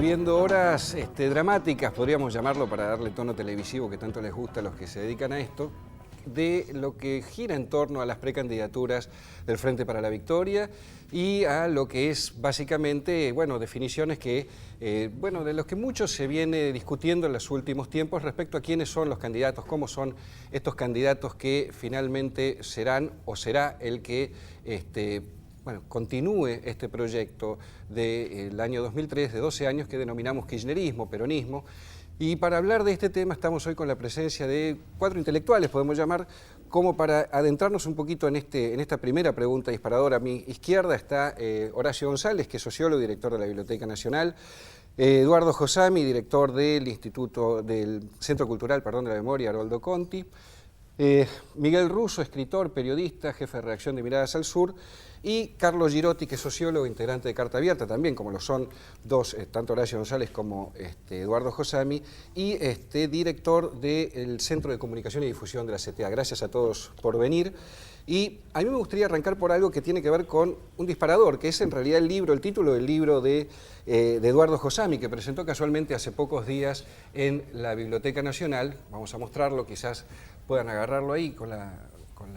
viviendo horas dramáticas, podríamos llamarlo, para darle tono televisivo que tanto les gusta a los que se dedican a esto, de lo que gira en torno a las precandidaturas del Frente para la Victoria y a lo que es básicamente, bueno, definiciones que, de los que mucho se viene discutiendo en los últimos tiempos respecto a quiénes son los candidatos, cómo son estos candidatos que finalmente serán o será el que continúe este proyecto del año 2003, de 12 años, que denominamos kirchnerismo, peronismo. Y para hablar de este tema estamos hoy con la presencia de 4 intelectuales, podemos llamar, como para adentrarnos un poquito en esta primera pregunta disparadora. A mi izquierda está Horacio González, que es sociólogo y director de la Biblioteca Nacional, Eduardo Josami, director del Centro Cultural de la Memoria, Haroldo Conti, Miguel Russo, escritor, periodista, jefe de redacción de Miradas al Sur, y Carlos Girotti, que es sociólogo, integrante de Carta Abierta, también como lo son dos, tanto Horacio González como Eduardo Josami, y director del Centro de Comunicación y Difusión de la CTA. Gracias a todos por venir. Y a mí me gustaría arrancar por algo que tiene que ver con un disparador, que es en realidad el título del libro de Eduardo Josami, que presentó casualmente hace pocos días en la Biblioteca Nacional. Vamos a mostrarlo, quizás puedan agarrarlo ahí con la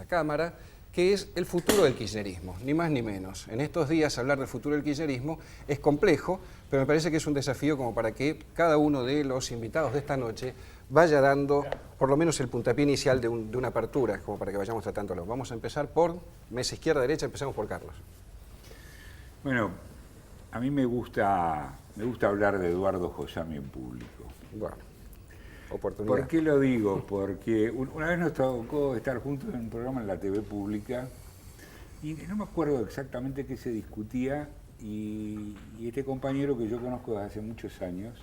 cámara, que es el futuro del kirchnerismo, ni más ni menos. En estos días hablar del futuro del kirchnerismo es complejo, pero me parece que es un desafío como para que cada uno de los invitados de esta noche vaya dando por lo menos el puntapié inicial de una apertura, como para que vayamos tratándolo. Vamos a empezar por mesa izquierda-derecha, empezamos por Carlos. Bueno, a mí me gusta hablar de Eduardo Josami en público. Bueno, oportunidad. ¿Por qué lo digo? Porque una vez nos tocó estar juntos en un programa en la TV pública y no me acuerdo exactamente qué se discutía y este compañero que yo conozco desde hace muchos años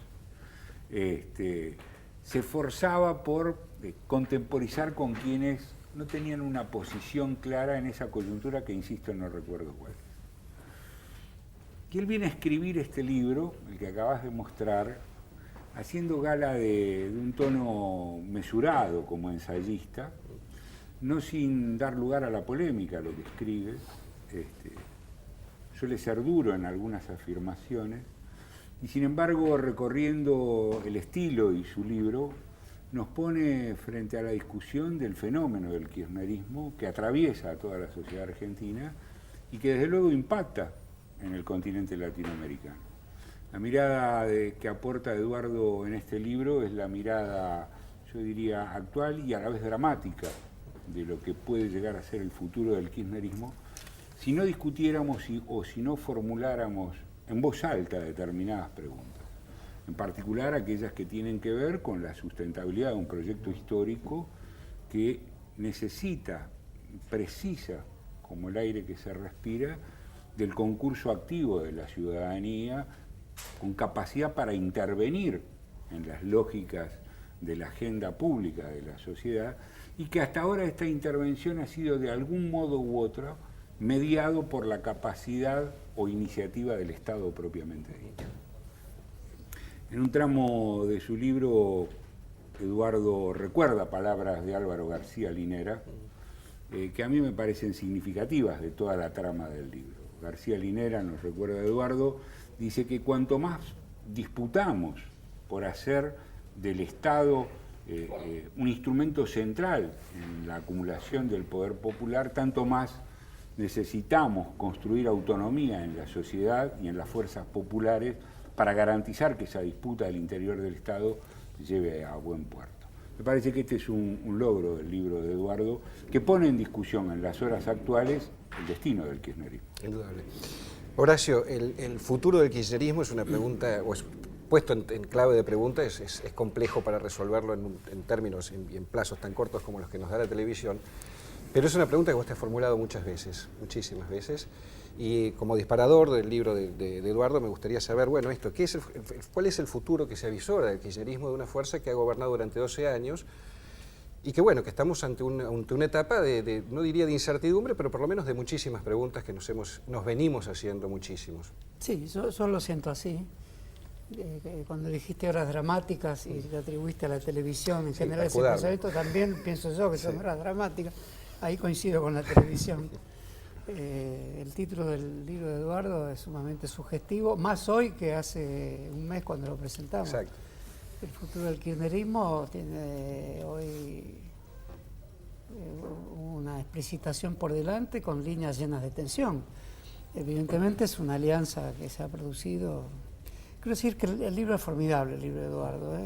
se esforzaba por contemporizar con quienes no tenían una posición clara en esa coyuntura que, insisto, no recuerdo cuál. Y él viene a escribir este libro, el que acabas de mostrar, haciendo gala de un tono mesurado como ensayista, no sin dar lugar a la polémica lo que escribe. Suele ser duro en algunas afirmaciones, y sin embargo, recorriendo el estilo y su libro, nos pone frente a la discusión del fenómeno del kirchnerismo que atraviesa a toda la sociedad argentina y que desde luego impacta en el continente latinoamericano. La mirada que aporta Eduardo en este libro es la mirada, yo diría, actual y a la vez dramática de lo que puede llegar a ser el futuro del kirchnerismo si no discutiéramos o si no formuláramos en voz alta determinadas preguntas, en particular aquellas que tienen que ver con la sustentabilidad de un proyecto histórico que precisa, como el aire que se respira, del concurso activo de la ciudadanía, con capacidad para intervenir en las lógicas de la agenda pública de la sociedad, y que hasta ahora esta intervención ha sido de algún modo u otro mediado por la capacidad o iniciativa del Estado propiamente dicho. En un tramo de su libro, Eduardo recuerda palabras de Álvaro García Linera, que a mí me parecen significativas de toda la trama del libro. García Linera, nos recuerda Eduardo, dice que cuanto más disputamos por hacer del Estado un instrumento central en la acumulación del poder popular, tanto más necesitamos construir autonomía en la sociedad y en las fuerzas populares para garantizar que esa disputa del interior del Estado lleve a buen puerto. Me parece que este es un logro del libro de Eduardo, que pone en discusión en las horas actuales el destino del kirchnerismo. Indudable. Horacio, el futuro del kirchnerismo es una pregunta, o es puesto en clave de pregunta, es complejo para resolverlo en términos y en plazos tan cortos como los que nos da la televisión, pero es una pregunta que vos te has formulado muchas veces, muchísimas veces, y como disparador del libro de Eduardo me gustaría saber, bueno, ¿cuál es el futuro que se avisora del kirchnerismo, de una fuerza que ha gobernado durante 12 años y que, bueno, que estamos ante una etapa no diría de incertidumbre, pero por lo menos de muchísimas preguntas que nos venimos haciendo muchísimos? Sí, yo lo siento así. Cuando dijiste horas dramáticas y le atribuiste a la televisión en general ese pensamiento, también pienso yo que son horas dramáticas. Ahí coincido con la televisión. El título del libro de Eduardo es sumamente sugestivo, más hoy que hace un mes cuando lo presentamos. Exacto. El futuro del kirchnerismo tiene hoy una explicitación por delante con líneas llenas de tensión. Evidentemente es una alianza que se ha producido. Quiero decir que el libro es formidable, el libro de Eduardo,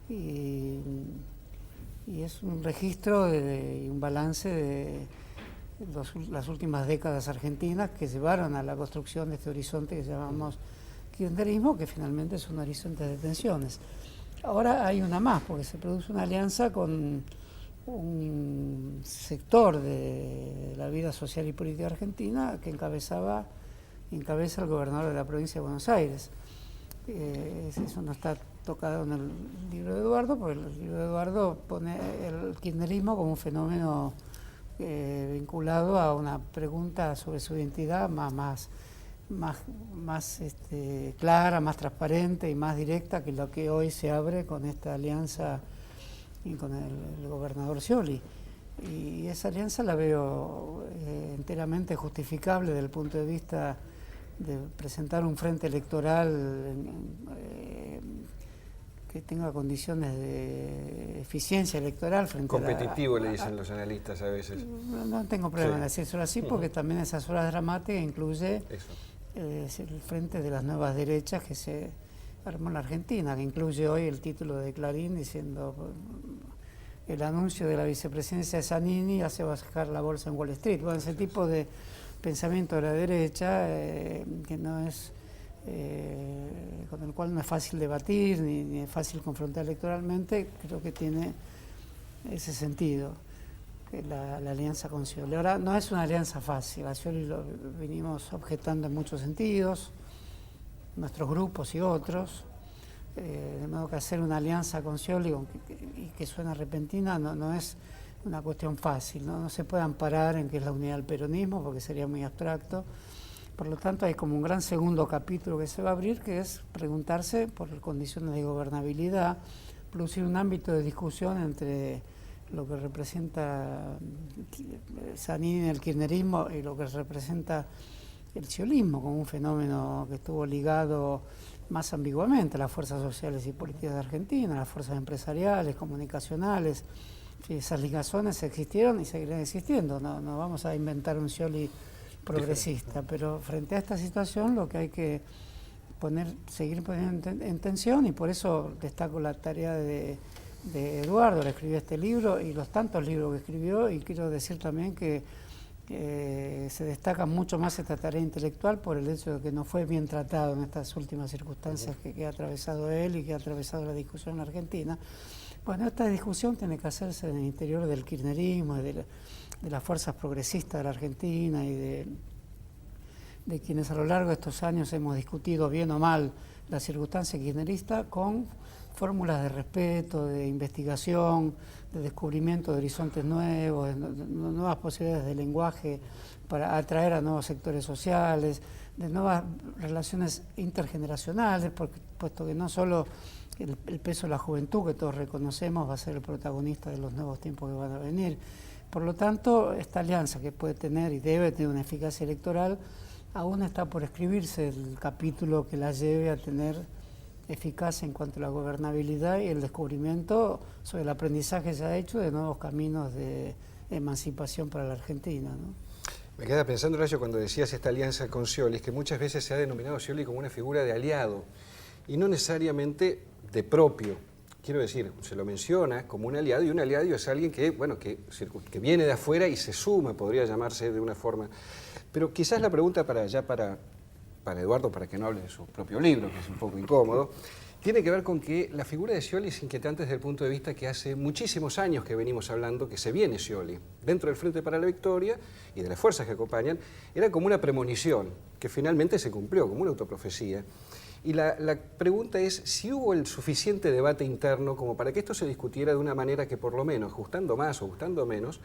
y es un registro y un balance de las últimas décadas argentinas que llevaron a la construcción de este horizonte que llamamos kirchnerismo, que finalmente es un horizonte de tensiones. Ahora hay una más, porque se produce una alianza con un sector de la vida social y política argentina que encabeza el gobernador de la provincia de Buenos Aires. Eso no está tocado en el libro de Eduardo, porque el libro de Eduardo pone el kirchnerismo como un fenómeno vinculado a una pregunta sobre su identidad más clara, más transparente y más directa que lo que hoy se abre con esta alianza y con el gobernador Scioli. Y esa alianza la veo enteramente justificable desde el punto de vista de presentar un frente electoral que tenga condiciones de eficiencia electoral frente competitivo, le dicen los analistas a veces. No tengo problema en decirlo así, porque también esas horas dramáticas incluye el frente de las nuevas derechas que se armó en la Argentina, que incluye hoy el título de Clarín diciendo el anuncio de la vicepresidencia de Zanini hace bajar la bolsa en Wall Street. Bueno, ese tipo de pensamiento de la derecha que no es con el cual no es fácil debatir ni es fácil confrontar electoralmente, creo que tiene ese sentido la alianza con Scioli. Ahora, no es una alianza fácil, a Scioli lo venimos objetando en muchos sentidos, nuestros grupos y otros, de modo que hacer una alianza con Scioli y que suena repentina no es una cuestión fácil, no se puede amparar en que es la unidad del peronismo porque sería muy abstracto. Por lo tanto, hay como un gran segundo capítulo que se va a abrir, que es preguntarse por condiciones de gobernabilidad, producir un ámbito de discusión entre lo que representa Zanini, el kirchnerismo, y lo que representa el sciolismo, como un fenómeno que estuvo ligado más ambiguamente a las fuerzas sociales y políticas de Argentina, a las fuerzas empresariales, comunicacionales. Esas ligazones existieron y seguirán existiendo. No vamos a inventar un Scioli progresista, pero frente a esta situación lo que hay que seguir poniendo en tensión, y por eso destaco la tarea de Eduardo, le escribió este libro y los tantos libros que escribió, y quiero decir también que se destaca mucho más esta tarea intelectual por el hecho de que no fue bien tratado en estas últimas circunstancias que ha atravesado él y que ha atravesado la discusión en Argentina. Bueno, esta discusión tiene que hacerse en el interior del kirchnerismo, de las fuerzas progresistas de la Argentina y de quienes a lo largo de estos años hemos discutido bien o mal la circunstancia kirchnerista con fórmulas de respeto, de investigación, de descubrimiento de horizontes nuevos, de nuevas posibilidades de lenguaje para atraer a nuevos sectores sociales, de nuevas relaciones intergeneracionales, puesto que no solo el peso de la juventud, que todos reconocemos, va a ser el protagonista de los nuevos tiempos que van a venir. Por lo tanto, esta alianza que puede tener y debe tener una eficacia electoral, aún está por escribirse el capítulo que la lleve a tener eficacia en cuanto a la gobernabilidad y el descubrimiento sobre el aprendizaje que se ha hecho de nuevos caminos de emancipación para la Argentina, ¿no? Me queda pensando, Horacio, cuando decías esta alianza con Scioli, que muchas veces se ha denominado Scioli como una figura de aliado y no necesariamente de propio. Quiero decir, se lo menciona como un aliado, y un aliado es alguien que, bueno, que viene de afuera y se suma, podría llamarse de una forma. Pero quizás la pregunta para Eduardo, para que no hable de su propio libro, que es un poco incómodo, tiene que ver con que la figura de Scioli es inquietante desde el punto de vista que hace muchísimos años que venimos hablando que se viene Scioli. Dentro del Frente para la Victoria y de las fuerzas que acompañan, era como una premonición, que finalmente se cumplió, como una autoprofecía. Y la pregunta es si hubo el suficiente debate interno como para que esto se discutiera de una manera que por lo menos, gustando más o gustando menos,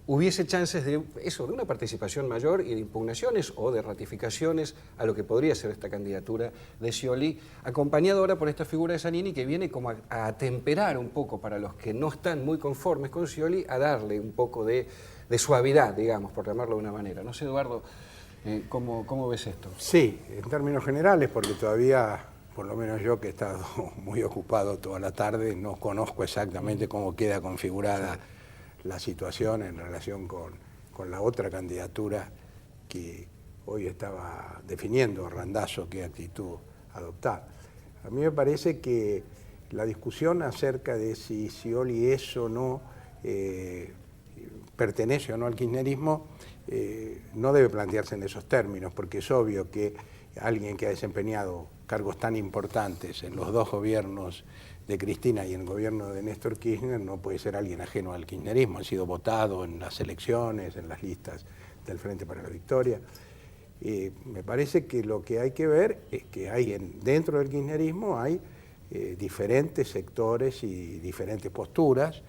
hubiese chances de eso, de una participación mayor y de impugnaciones o de ratificaciones a lo que podría ser esta candidatura de Scioli, acompañado ahora por esta figura de Zanini que viene como a atemperar un poco para los que no están muy conformes con Scioli, a darle un poco de suavidad, digamos, por llamarlo de una manera. No sé, Eduardo, ¿cómo ves esto? Sí, en términos generales, porque todavía, por lo menos yo que he estado muy ocupado toda la tarde, no conozco exactamente cómo queda configurada la situación en relación con la otra candidatura que hoy estaba definiendo Randazzo qué actitud adoptar. A mí me parece que la discusión acerca de si Scioli es o no, pertenece o no al kirchnerismo, no debe plantearse en esos términos, porque es obvio que alguien que ha desempeñado cargos tan importantes en los dos gobiernos de Cristina y en el gobierno de Néstor Kirchner no puede ser alguien ajeno al kirchnerismo. Ha sido votado en las elecciones, en las listas del Frente para la Victoria. Me parece que lo que hay que ver es que dentro del kirchnerismo hay diferentes sectores y diferentes posturas,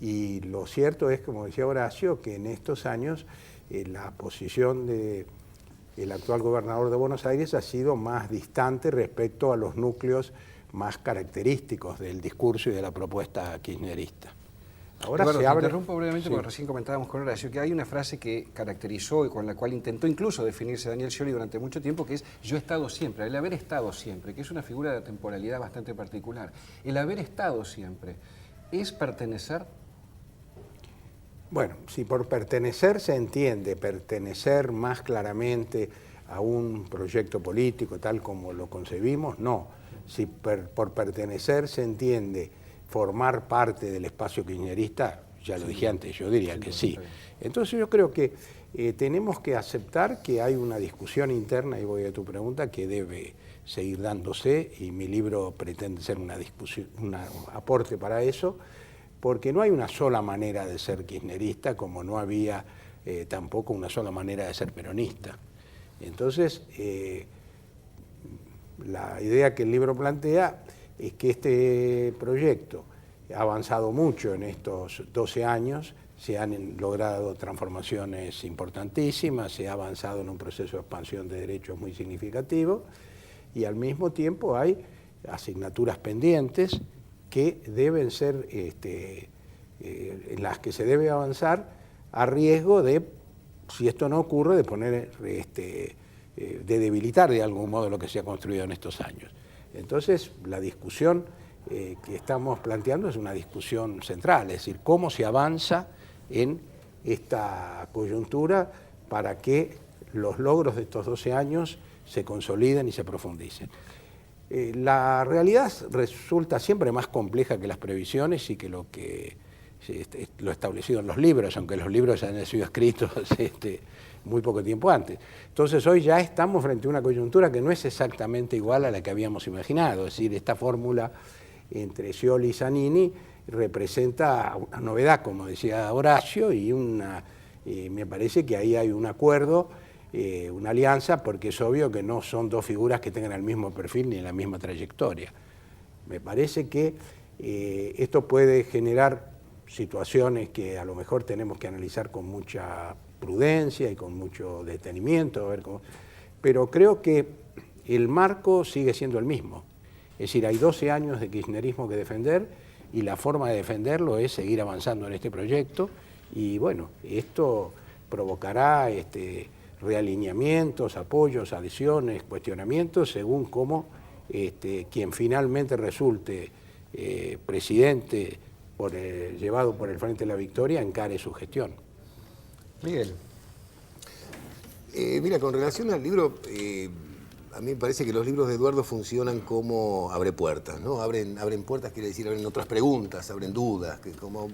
y lo cierto es, como decía Horacio, que en estos años la posición del actual gobernador de Buenos Aires ha sido más distante respecto a los núcleos más característicos del discurso y de la propuesta kirchnerista. Ahora Eduardo, te interrumpo brevemente, sí, porque recién comentábamos con Horacio que hay una frase que caracterizó y con la cual intentó incluso definirse Daniel Scioli durante mucho tiempo, que es "yo he estado siempre", el haber estado siempre, que es una figura de temporalidad bastante particular. El haber estado siempre, ¿es pertenecer? Bueno, si por pertenecer se entiende pertenecer más claramente a un proyecto político tal como lo concebimos, no. Si por pertenecer se entiende formar parte del espacio kirchnerista, ya lo dije antes, yo diría que sí. Entonces yo creo que tenemos que aceptar que hay una discusión interna, y voy a tu pregunta, que debe seguir dándose, y mi libro pretende ser una discusión, un aporte para eso, porque no hay una sola manera de ser kirchnerista, como no había tampoco una sola manera de ser peronista. Entonces, la idea que el libro plantea es que este proyecto ha avanzado mucho en estos 12 años, se han logrado transformaciones importantísimas, se ha avanzado en un proceso de expansión de derechos muy significativo, y al mismo tiempo hay asignaturas pendientes que deben ser, en las que se debe avanzar a riesgo de, si esto no ocurre, de poner, de debilitar de algún modo lo que se ha construido en estos años. Entonces, la discusión que estamos planteando es una discusión central, es decir, cómo se avanza en esta coyuntura para que los logros de estos 12 años se consoliden y se profundicen. La realidad resulta siempre más compleja que las previsiones y que lo establecido en los libros, aunque los libros han sido escritos muy poco tiempo antes. Entonces hoy ya estamos frente a una coyuntura que no es exactamente igual a la que habíamos imaginado, es decir, esta fórmula entre Scioli y Zanini representa una novedad, como decía Horacio, y me parece que ahí hay un acuerdo, una alianza, porque es obvio que no son dos figuras que tengan el mismo perfil ni la misma trayectoria. Me parece que esto puede generar situaciones que a lo mejor tenemos que analizar con mucha prudencia y con mucho detenimiento, a ver cómo, pero creo que el marco sigue siendo el mismo. Es decir, hay 12 años de kirchnerismo que defender, y la forma de defenderlo es seguir avanzando en este proyecto, y bueno, esto provocará realineamientos, apoyos, adhesiones, cuestionamientos, según cómo quien finalmente resulte presidente llevado por el Frente de la Victoria encare su gestión. Miguel. Mira, con relación al libro, a mí me parece que los libros de Eduardo funcionan como abre puertas, ¿no? Abren puertas, quiere decir, abren otras preguntas, abren dudas, que como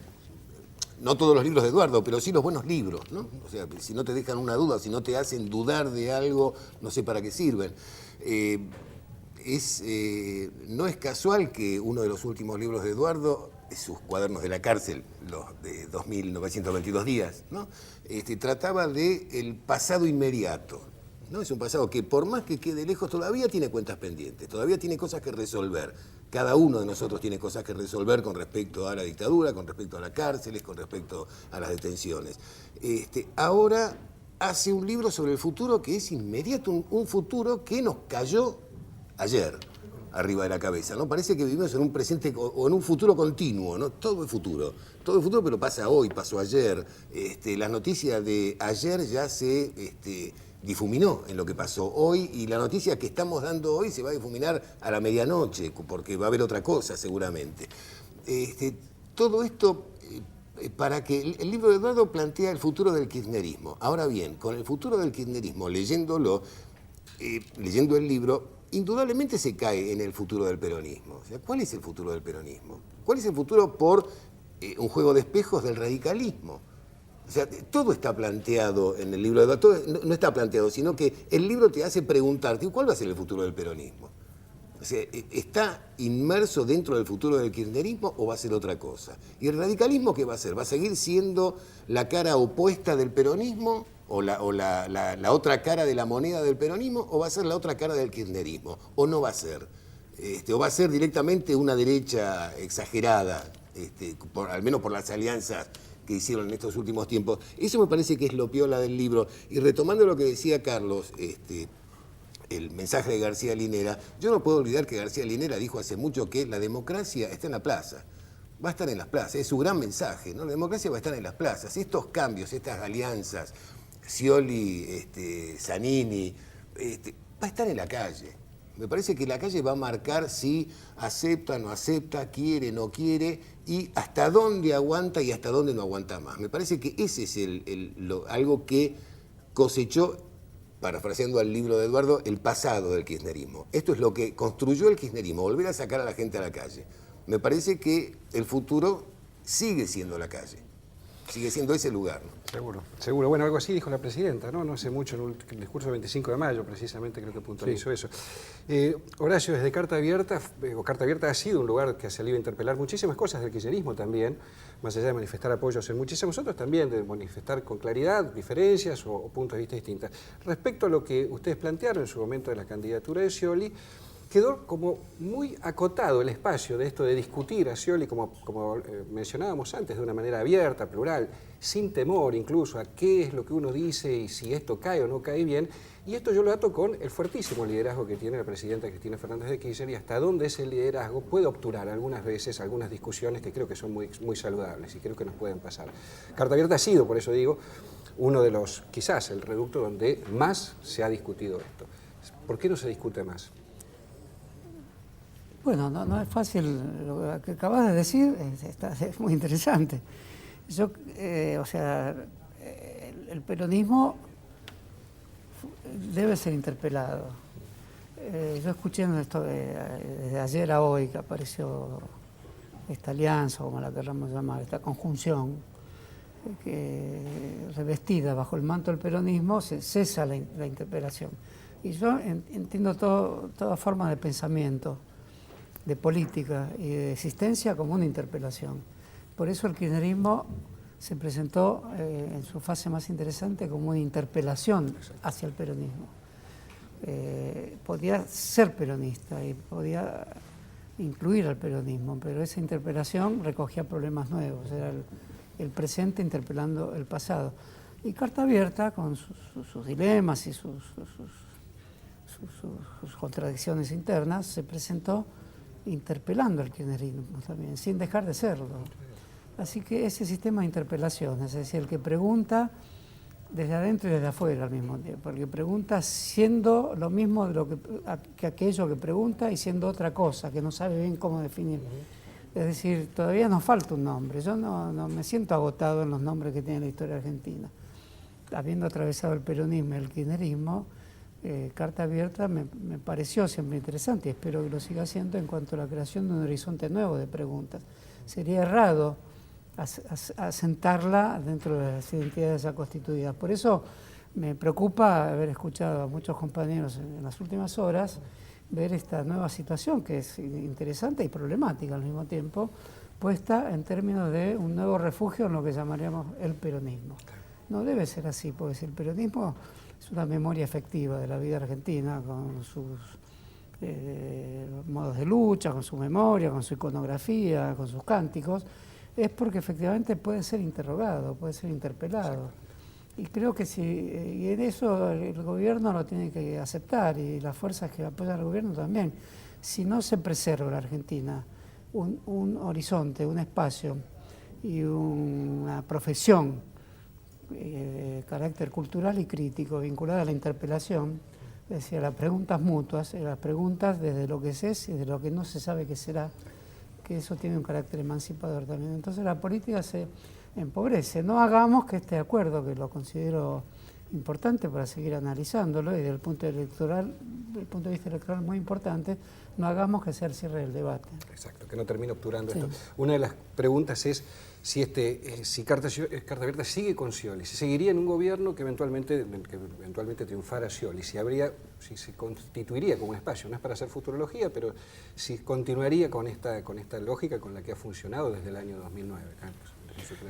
no todos los libros de Eduardo, pero sí los buenos libros, ¿no? O sea, si no te dejan una duda, si no te hacen dudar de algo, no sé para qué sirven. No es casual que uno de los últimos libros de Eduardo, sus cuadernos de la cárcel, los de 2.922 días, ¿no? Trataba del pasado inmediato, ¿no? Es un pasado que por más que quede lejos todavía tiene cuentas pendientes, todavía tiene cosas que resolver. Cada uno de nosotros tiene cosas que resolver con respecto a la dictadura, con respecto a las cárceles, con respecto a las detenciones. Ahora hace un libro sobre el futuro que es inmediato, un futuro que nos cayó ayer arriba de la cabeza, ¿no? Parece que vivimos en un presente o en un futuro continuo, ¿no? Todo es futuro, pero pasa hoy, pasó ayer. Las noticias de ayer ya se difuminó en lo que pasó hoy, y la noticia que estamos dando hoy se va a difuminar a la medianoche, porque va a haber otra cosa seguramente. Todo esto para que el libro de Eduardo plantea el futuro del kirchnerismo. Ahora bien, con el futuro del kirchnerismo, leyendo el libro, indudablemente se cae en el futuro del peronismo. O sea, ¿cuál es el futuro del peronismo? ¿Cuál es el futuro por un juego de espejos del radicalismo? O sea, todo está planteado en el libro de Eduardo. No está planteado, sino que el libro te hace preguntarte ¿cuál va a ser el futuro del peronismo? O sea, ¿está inmerso dentro del futuro del kirchnerismo o va a ser otra cosa? ¿Y el radicalismo qué va a ser? ¿Va a seguir siendo la cara opuesta del peronismo o la otra cara de la moneda del peronismo, o va a ser la otra cara del kirchnerismo? ¿O no va a ser? ¿O va a ser directamente una derecha exagerada, al menos por las alianzas que hicieron en estos últimos tiempos? Eso me parece que es lo piola del libro. Y retomando lo que decía Carlos, el mensaje de García Linera, yo no puedo olvidar que García Linera dijo hace mucho que la democracia está en la plaza, va a estar en las plazas, es su gran mensaje, ¿no? La democracia va a estar en las plazas. Estos cambios, estas alianzas, Scioli, Zanini, va a estar en la calle. Me parece que la calle va a marcar si acepta, no acepta, quiere, no quiere, y hasta dónde aguanta y hasta dónde no aguanta más. Me parece que ese es algo que cosechó, parafraseando al libro de Eduardo, el pasado del kirchnerismo. Esto es lo que construyó el kirchnerismo, volver a sacar a la gente a la calle. Me parece que el futuro sigue siendo la calle, sigue siendo ese lugar, ¿no? Seguro. Bueno, algo así dijo la presidenta, ¿no? No hace mucho, en el discurso del 25 de mayo, precisamente, creo que puntualizó eso. Horacio, desde Carta Abierta ha sido un lugar que ha salido a interpelar muchísimas cosas del kirchnerismo también, más allá de manifestar apoyos en muchísimos otros, también de manifestar con claridad diferencias o puntos de vista distintos. Respecto a lo que ustedes plantearon en su momento de la candidatura de Scioli, quedó como muy acotado el espacio de esto de discutir a Scioli, como mencionábamos antes, de una manera abierta, plural, sin temor incluso a qué es lo que uno dice y si esto cae o no cae bien. Y esto yo lo ato con el fuertísimo liderazgo que tiene la presidenta Cristina Fernández de Kirchner y hasta dónde ese liderazgo puede obturar algunas veces algunas discusiones que creo que son muy, muy saludables y creo que nos pueden pasar. Carta Abierta ha sido, por eso digo, uno de los, quizás el reducto donde más se ha discutido esto. ¿Por qué no se discute más? Bueno, no es fácil, lo que acabas de decir es muy interesante. El peronismo debe ser interpelado. Yo escuché esto desde ayer a hoy que apareció esta alianza, como la queramos llamar, esta conjunción, que revestida bajo el manto del peronismo se cesa la interpelación. Y yo entiendo toda forma de pensamiento, de política y de existencia como una interpelación. Por eso el kirchnerismo se presentó en su fase más interesante como una interpelación hacia el peronismo. Podía ser peronista y podía incluir al peronismo, pero esa interpelación recogía problemas nuevos, era el presente interpelando el pasado. Y Carta Abierta, con sus dilemas y sus contradicciones internas, se presentó interpelando al kirchnerismo también, sin dejar de serlo. Así que ese sistema de interpelación, es decir, el que pregunta desde adentro y desde afuera al mismo tiempo, el que pregunta siendo lo mismo que aquello que pregunta y siendo otra cosa, que no sabe bien cómo definir. Es decir, todavía nos falta un nombre. Yo no me siento agotado en los nombres que tiene la historia argentina. Habiendo atravesado el peronismo y el kirchnerismo, Carta Abierta me pareció siempre interesante y espero que lo siga haciendo en cuanto a la creación de un horizonte nuevo de preguntas. Sería errado asentarla dentro de las identidades ya constituidas. Por eso me preocupa haber escuchado a muchos compañeros en las últimas horas ver esta nueva situación que es interesante y problemática al mismo tiempo, puesta en términos de un nuevo refugio en lo que llamaríamos el peronismo. no debe ser así, porque si el peronismo es una memoria efectiva de la vida argentina, con sus modos de lucha, con su memoria, con su iconografía, con sus cánticos, es porque efectivamente puede ser interrogado, puede ser interpelado. Y creo que y en eso el gobierno lo tiene que aceptar, y las fuerzas que apoyan al gobierno también. Si no se preserva la Argentina un horizonte, un espacio y una profesión, carácter cultural y crítico vinculada a la interpelación, es decir, a las preguntas mutuas, las preguntas desde lo que es y de lo que no se sabe qué será, que eso tiene un carácter emancipador también. Entonces la política se empobrece. No hagamos que este acuerdo, que lo considero importante para seguir analizándolo, y desde el punto de vista electoral muy importante, no hagamos que sea el cierre del debate. Exacto, que no termine obturando esto. Una de las preguntas es si Carta Abierta sigue con Scioli, si seguiría en un gobierno que eventualmente triunfara Scioli, si se constituiría como un espacio, no es para hacer futurología, pero si continuaría con esta lógica con la que ha funcionado desde el año 2009, Carlos.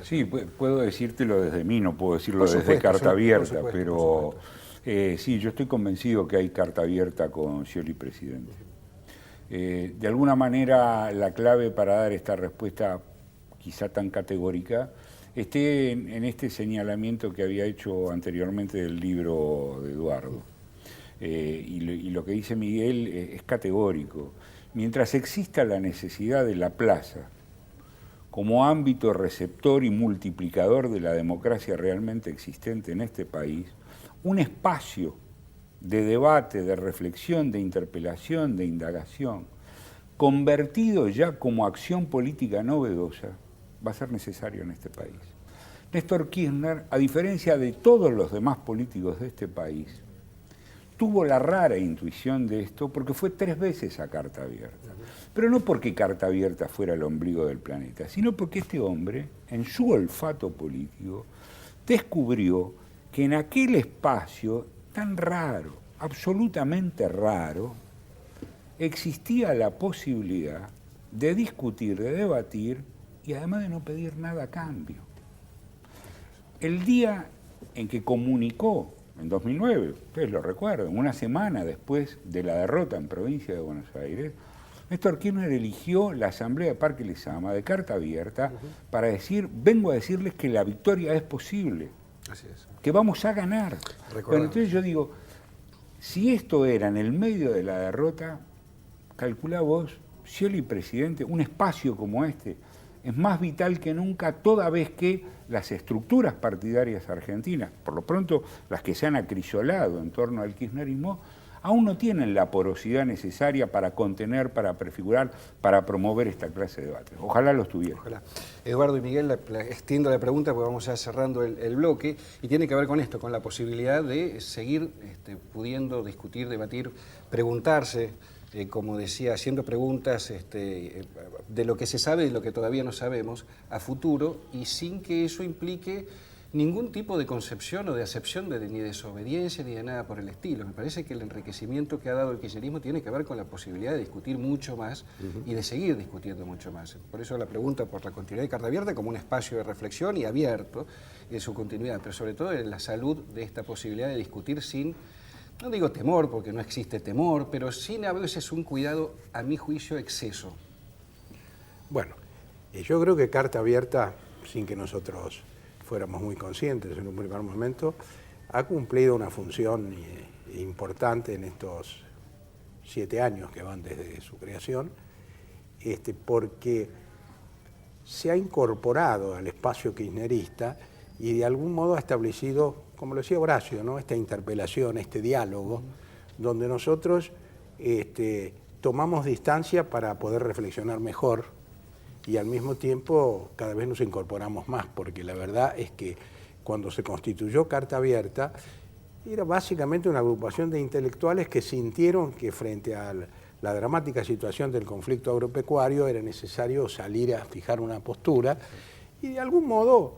Sí, puedo decírtelo desde mí, no puedo decirlo desde Carta Abierta, pero sí, yo estoy convencido que hay Carta Abierta con Scioli presidente. De alguna manera, la clave para dar esta respuesta quizá tan categórica esté en este señalamiento que había hecho anteriormente del libro de Eduardo. Y lo que dice Miguel es categórico. Mientras exista la necesidad de la plaza como ámbito receptor y multiplicador de la democracia realmente existente en este país, un espacio de debate, de reflexión, de interpelación, de indagación, convertido ya como acción política novedosa, va a ser necesario en este país. Néstor Kirchner, a diferencia de todos los demás políticos de este país, tuvo la rara intuición de esto porque fue 3 veces a Carta Abierta. Pero no porque Carta Abierta fuera el ombligo del planeta, sino porque este hombre, en su olfato político, descubrió que en aquel espacio tan raro, absolutamente raro, existía la posibilidad de discutir, de debatir y además de no pedir nada a cambio. El día en que comunicó, en 2009, ustedes lo recuerdan, una semana después de la derrota en provincia de Buenos Aires, Néstor Kirchner eligió la Asamblea de Parque Lezama de Carta Abierta para decir, vengo a decirles que la victoria es posible, Así es. que vamos a ganar. Bueno, entonces yo digo, si esto era en el medio de la derrota, calculá vos, Scioli presidente, un espacio como este es más vital que nunca, toda vez que las estructuras partidarias argentinas, por lo pronto las que se han acrisolado en torno al kirchnerismo, aún no tienen la porosidad necesaria para contener, para prefigurar, para promover esta clase de debate. Ojalá los tuviera. Ojalá. Eduardo y Miguel, extiendo la pregunta porque vamos ya cerrando el bloque, y tiene que ver con esto, con la posibilidad de seguir pudiendo discutir, debatir, preguntarse, como decía, haciendo preguntas de lo que se sabe y de lo que todavía no sabemos a futuro, y sin que eso implique ningún tipo de concepción o de acepción ni de desobediencia ni de nada por el estilo. Me parece que el enriquecimiento que ha dado el kirchnerismo tiene que ver con la posibilidad de discutir mucho más y de seguir discutiendo mucho más. Por eso la pregunta por la continuidad de Carta Abierta como un espacio de reflexión y abierto en su continuidad, pero sobre todo en la salud de esta posibilidad de discutir sin, no digo temor porque no existe temor, pero sin a veces un cuidado, a mi juicio, exceso. Bueno, yo creo que Carta Abierta, sin que nosotros fuéramos muy conscientes en un primer momento, ha cumplido una función importante en estos 7 años que van desde su creación, porque se ha incorporado al espacio kirchnerista y de algún modo ha establecido, como lo decía Horacio, ¿no?, esta interpelación, este diálogo, donde nosotros tomamos distancia para poder reflexionar mejor, y al mismo tiempo cada vez nos incorporamos más, porque la verdad es que cuando se constituyó Carta Abierta era básicamente una agrupación de intelectuales que sintieron que frente a la dramática situación del conflicto agropecuario era necesario salir a fijar una postura, y de algún modo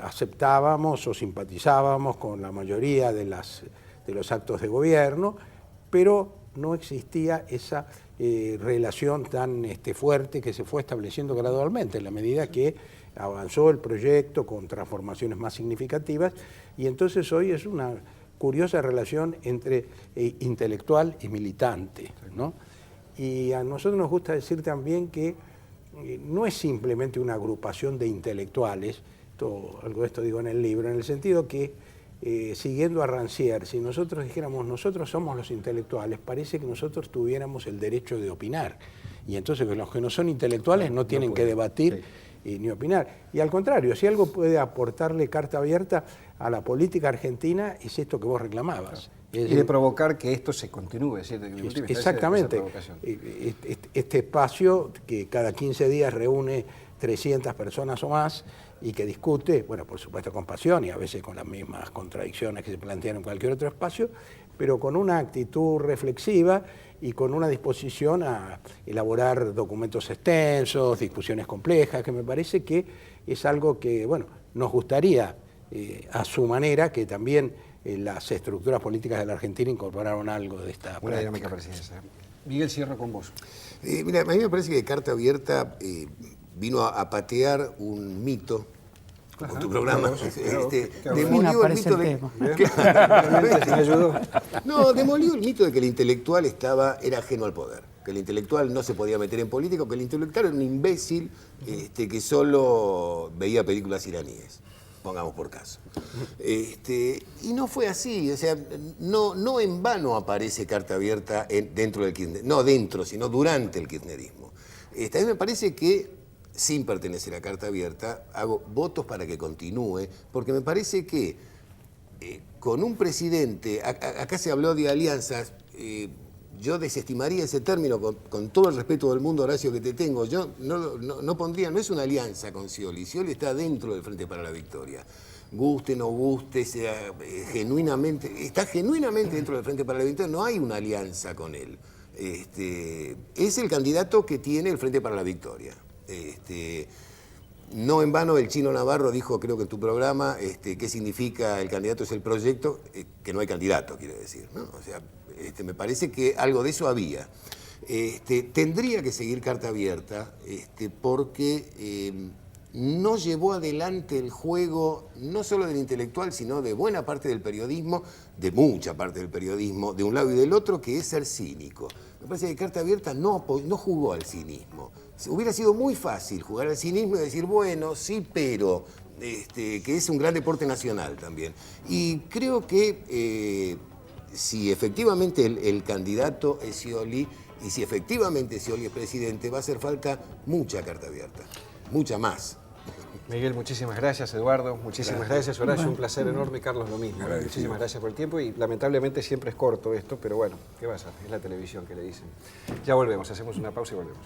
aceptábamos o simpatizábamos con la mayoría de los actos de gobierno, pero no existía esa relación tan fuerte que se fue estableciendo gradualmente en la medida que avanzó el proyecto con transformaciones más significativas y entonces hoy es una curiosa relación entre intelectual y militante, ¿no? Y a nosotros nos gusta decir también que no es simplemente una agrupación de intelectuales, algo de esto digo en el libro, en el sentido que, siguiendo a Rancière, si nosotros dijéramos nosotros somos los intelectuales, parece que nosotros tuviéramos el derecho de opinar. Y entonces los que no son intelectuales no tienen que debatir ni opinar. Y al contrario, si algo puede aportarle Carta Abierta a la política argentina es esto que vos reclamabas. Y de provocar que esto se continúe. Exactamente. Este espacio que cada 15 días reúne 300 personas o más y que discute, bueno, por supuesto con pasión y a veces con las mismas contradicciones que se plantean en cualquier otro espacio, pero con una actitud reflexiva y con una disposición a elaborar documentos extensos, discusiones complejas, que me parece que es algo que, bueno, nos gustaría a su manera que también las estructuras políticas de la Argentina incorporaron algo de esta Una dinámica presidencial. Miguel, cierro con vos. Mira, a mí me parece que Carta Abierta vino a patear un mito. Con tu programa. Demolió el mito de... demolió el mito de que el intelectual era ajeno al poder, que el intelectual no se podía meter en política, que el intelectual era un imbécil que solo veía películas iraníes, pongamos por caso. Y no fue así, o sea, no en vano aparece Carta Abierta dentro del kirchnerismo, no dentro, sino durante el kirchnerismo. A mí me parece que sin pertenecer a Carta Abierta, hago votos para que continúe, porque me parece que con un presidente, acá se habló de alianzas, yo desestimaría ese término con todo el respeto del mundo, Horacio, que te tengo, yo no pondría, no es una alianza con Scioli, Scioli está dentro del Frente para la Victoria. Guste, no guste, sea genuinamente, está genuinamente dentro del Frente para la Victoria, no hay una alianza con él. Es el candidato que tiene el Frente para la Victoria. No en vano el Chino Navarro dijo, creo que en tu programa, qué significa el candidato es el proyecto, que no hay candidato, quiere decir, ¿no? O sea, me parece que algo de eso había. Tendría que seguir Carta Abierta, porque no llevó adelante el juego, no solo del intelectual, sino de buena parte del periodismo, de mucha parte del periodismo, de un lado y del otro, que es ser cínico. Me parece que Carta Abierta no jugó al cinismo. Hubiera sido muy fácil jugar al cinismo y decir, bueno, sí, pero, que es un gran deporte nacional también. Y creo que si efectivamente el candidato es Scioli, y si efectivamente Scioli es presidente, va a hacer falta mucha Carta Abierta, mucha más. Miguel, muchísimas gracias. Eduardo, muchísimas gracias. Horacio, un placer enorme. Carlos, lo mismo. Muchísimas gracias por el tiempo y lamentablemente siempre es corto esto, pero bueno, ¿qué pasa? Es la televisión que le dicen. Ya volvemos, hacemos una pausa y volvemos.